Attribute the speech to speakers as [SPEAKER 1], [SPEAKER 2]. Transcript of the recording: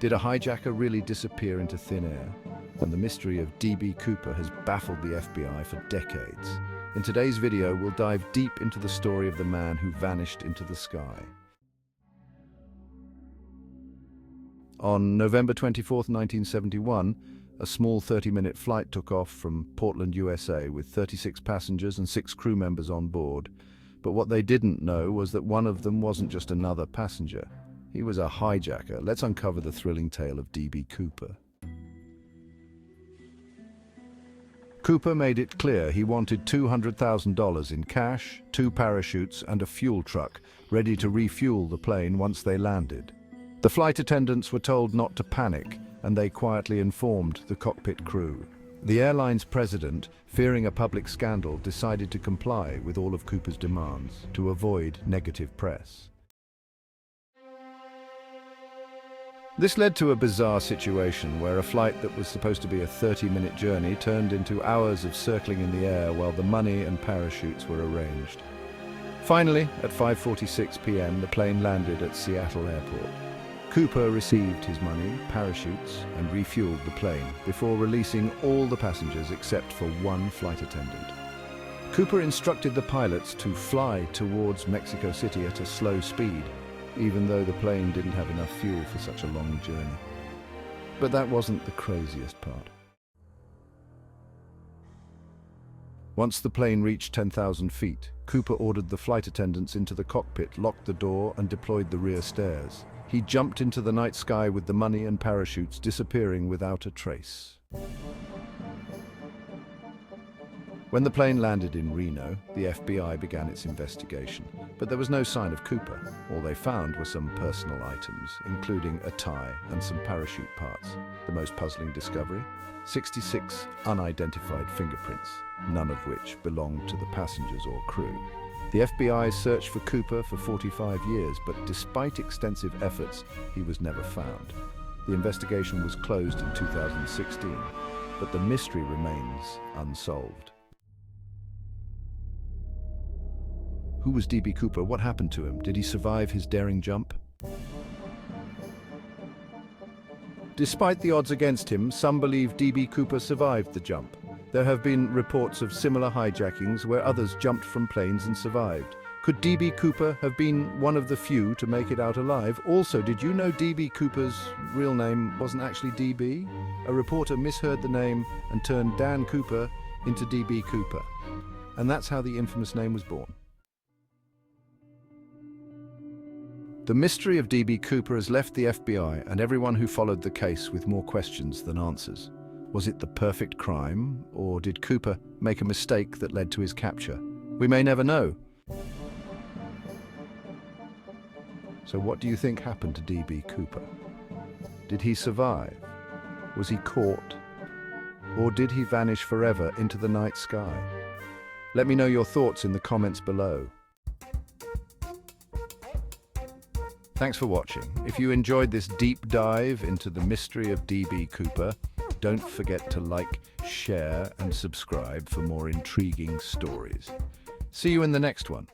[SPEAKER 1] Did a hijacker really disappear into thin air? And the mystery of DB Cooper has baffled the FBI for decades. In today's video, we'll dive deep into the story of the man who vanished into the sky. On November 24, 1971, a small 30-minute flight took off from Portland, USA, with 36 passengers and 6 crew members on board. But what they didn't know was that one of them wasn't just another passenger. He was a hijacker. Let's uncover the thrilling tale of DB Cooper. Cooper made it clear he wanted $200,000 in cash, 2 parachutes, and a fuel truck, ready to refuel the plane once they landed. The flight attendants were told not to panic, and they quietly informed the cockpit crew. The airline's president, fearing a public scandal, decided to comply with all of Cooper's demands to avoid negative press. This led to a bizarre situation where a flight that was supposed to be a 30-minute journey turned into hours of circling in the air while the money and parachutes were arranged. Finally, at 5:46 p.m., the plane landed at Seattle Airport. Cooper received his money, parachutes, and refueled the plane before releasing all the passengers except for one flight attendant. Cooper instructed the pilots to fly towards Mexico City at a slow speed, even though the plane didn't have enough fuel for such a long journey. But that wasn't the craziest part. Once the plane reached 10,000 feet, Cooper ordered the flight attendants into the cockpit, locked the door, and deployed the rear stairs. He jumped into the night sky with the money and parachutes, disappearing without a trace. When the plane landed in Reno, the FBI began its investigation, but there was no sign of Cooper. All they found were some personal items, including a tie and some parachute parts. The most puzzling discovery? 66 unidentified fingerprints, none of which belonged to the passengers or crew. The FBI searched for Cooper for 45 years, but despite extensive efforts, he was never found. The investigation was closed in 2016, but the mystery remains unsolved. Who was DB Cooper? What happened to him? Did he survive his daring jump? Despite the odds against him, some believe DB Cooper survived the jump. There have been reports of similar hijackings where others jumped from planes and survived. Could DB Cooper have been one of the few to make it out alive? Also, did you know DB Cooper's real name wasn't actually DB? A reporter misheard the name and turned Dan Cooper into DB Cooper. And that's how the infamous name was born. The mystery of DB Cooper has left the FBI and everyone who followed the case with more questions than answers. Was it the perfect crime, or did Cooper make a mistake that led to his capture? We may never know. So what do you think happened to DB Cooper? Did he survive? Was he caught? Or did he vanish forever into the night sky? Let me know your thoughts in the comments below. Thanks for watching. If you enjoyed this deep dive into the mystery of DB Cooper, don't forget to like, share, and subscribe for more intriguing stories. See you in the next one.